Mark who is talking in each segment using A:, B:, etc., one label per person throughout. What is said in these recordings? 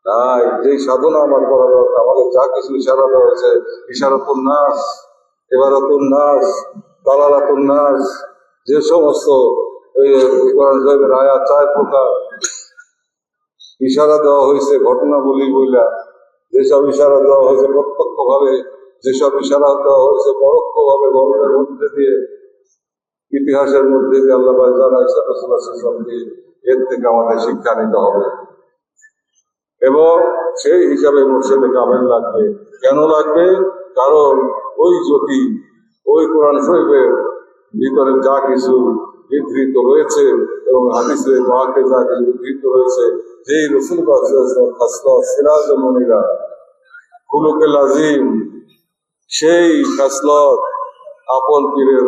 A: তাই যেই সাধনা আমার করা দরকার, আমাদের যা কিছু ইশারা দেওয়া হয়েছে, ইশারাতুন নাস, ইবারাতুন নাস, দালালাতুন নাস, যে সমস্ত কোরআন শরীফের আয়াত 4 প্রকার ইশারা দেওয়া হয়েছে ঘটনাবলী বইলা, যেসব ইশারা দেওয়া হয়েছে প্রত্যক্ষ ভাবে, যেসব ইশারা দেওয়া হয়েছে পরোক্ষ ভাবে গল্পের মধ্যে দিয়ে, ইতিহাসের মধ্যে দিয়ে, আল্লাহ জানাইছে রাসূলুল্লাহ, এর থেকে আমাদের শিক্ষা নিতে হবে। এবং সেই হিসাবে মুর্শিদে কামেল লাগবে। কেন লাগবে? কারণ ওই জ্যোতি, ওই কোরআন শরীফের ভিতরে যা কিছু বিধৃত রয়েছে এবং হাদিসে পাকে যা কিছু বিধৃত রয়েছে, যেই রাসূল খাসলত সিরাজ মুনিরা খুলুকে লাজিম, সেই খাসলত আপন পীরের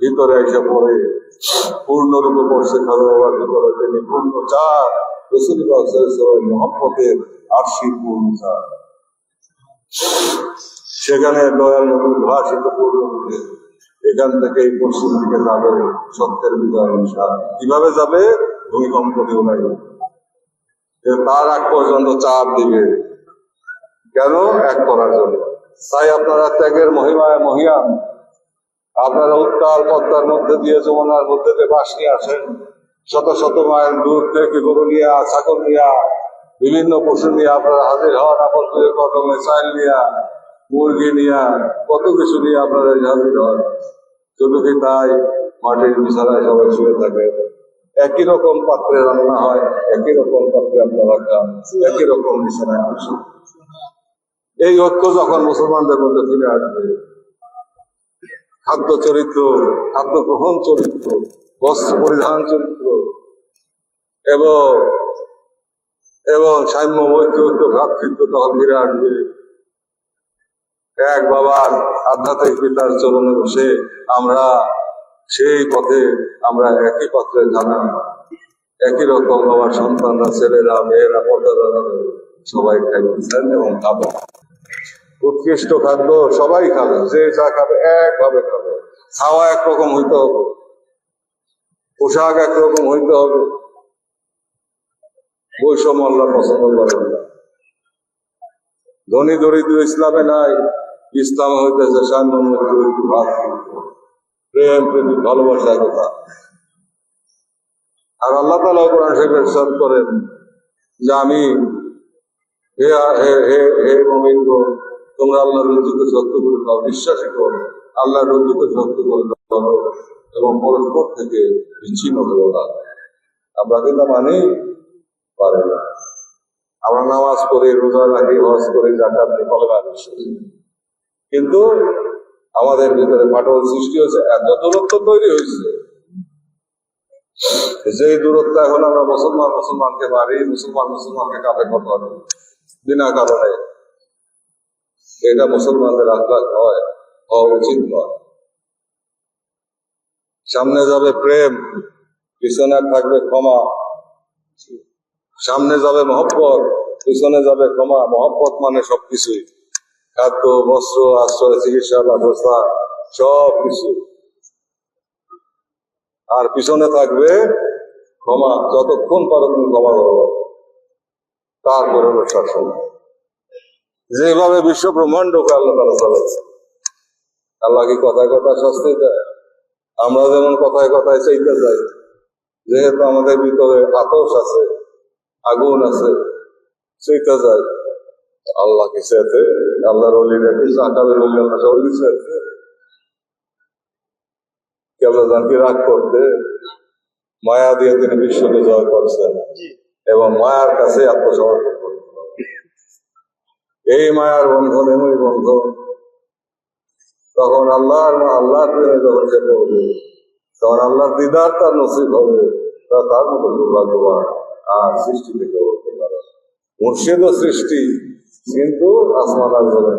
A: ভিতরে এসে পড়ে, পূর্ণরূপে পড়ছে খাজা বাবার ভিতরে। তিনি পূর্ণ চার রাসূল মহব্বতের আরশির পূর্ণ চার, সেখানে দয়াল নবীর ভাষিত পূর্ণরূপে এখান থেকে এই পশ্চিম দিকে যাবে সত্যের বিজয় অনুসার। কিভাবে যাবে? ভূমিকম্প কেউ নাই, তার আগ পর্যন্ত চাপ দিবে। কেন? এক করার জন্য। তাই আপনারা ত্যাগের মহিমায় মহিয়ান, আপনারা উত্তাল পদ্মার মধ্যে দিয়ে, যমুনার মধ্যে দিয়ে বাস নিয়ে আসেন, শত শত মাইল দূর থেকে গরু নিয়া, ছাগল নিয়া, বিভিন্ন পশু নিয়ে আপনারা হাজির হন। আপন কদমে চাল নিয়া, মুরগি নিয়া, কত কিছু নিয়ে আপনারা হাজির হন। শুধু কি তাই? মাটির বিছানায় সবাই শুয়ে থাকে, একই রকম পাত্রে রান্না হয়, একই রকম পাত্রে আপনারা খান, একই রকম বিছানায় আসেন। এই ঐক্য যখন মুসলমানদের মধ্যে ফিরে আসবে, খাদ্য চরিত্র, খাদ্য গ্রহণ চরিত্র, বস্ত্র পরিধান চরিত্র এবং সাম্য ঐক্য ভ্রাতৃত্ব তখন ফিরে আসবে। এক বাবার আধ্যাত্মিক পিতার চরণে বসে আমরা সেই পথে, আমরা একই পথে জানা, একই রকম বাবার সন্তানরা, ছেলেরা, মেয়েরা, পর্দারা সবাই খাইতেছেন এবং খাবো। উৎকৃষ্ট খাদ্য সবাই খাবে, যে যা খাবে একভাবে খাবে। খাওয়া একরকম হইতে হবে, পোশাক একরকম হইতে হবে। বৈষম্য আল্লাহ পছন্দ করেন না। ধনী দরিদ্র ইসলামে নাই। ইসলামে হইতেছে সাম্য, প্রেম, প্রীতি, ভালোবাসার কথা। আর আল্লাহ তাআলা কোরআন শরীফে ইরশাদ করেন যে আমি হে মুমিনগণ, তোমরা আল্লাহর রজ্জুকে শক্ত করে দাও, বিশ্বাসী করো, আল্লাহর রজ্জুকে শক্ত করে দাও এবং পরস্পর থেকে বিচ্ছিন্ন হলো না। আমরা কিন্তু মানি পারে না। আমরা নামাজ পড়ি, রোজা রাখি, হজ করি, যাকাত দিই, কলেমা বিশ্বাসী, কিন্তু আমাদের ভিতরে ফাটল সৃষ্টি হয়েছে। এত দূরত্ব তৈরি হয়েছে, যে দূরত্ব এখন আমরা মুসলমানকে মারি, মুসলমানকে কাঁধে কথা বিনা কারণে, এটা মুসলমানদের আখলাক নয়, হওয়া উচিত নয়। সামনে যাবে প্রেম, পিছনে থাকবে ক্ষমা। সামনে যাবে মহব্বত, পিছনে যাবে ক্ষমা। মহব্বত মানে সবকিছুই, খাদ্য, বস্ত্র, আশ্রয়, চিকিৎসা, বাসস্থান, সব কিছু। আর পিছনে থাকবে ক্ষমা। যতক্ষণ পারো তুমি ক্ষমা করো, তারপরে শাসন। যেভাবে বিশ্ব ব্রহ্মাণ্ডকে আল্লাহ তাআলা চালাইছে, আল্লাহ কি কথায় কথায় শাস্তি দেয়? আমরা যেমন কথায় কথায় চাইতে যাই, যেহেতু আমাদের ভিতরে আতশ আছে, আগুন আছে, চাইতে যায়। আল্লাহ কি চাইতে? আল্লাহর ওলিরা কি আকালের ওলি, আল্লাহ ওলি চাইতে? কেবল জানকি রাগ করতে, মায়া দিয়ে তিনি বিশ্বকে জয় করছেন এবং মায়ার কাছে আত্মসমর্পণ করতেন। এই মায়ার বন্ধন, এমনই বন্ধন, তখন আল্লাহর প্রেমে যখন সে করবে, তখন আল্লাহর দিদার তার নসিব হবে, তার মতো দুর্ভাগ্যবান আর সৃষ্টি থেকে করতে পারে। মুর্শিদ ও সৃষ্টি, কিন্তু আসমান আর জমিন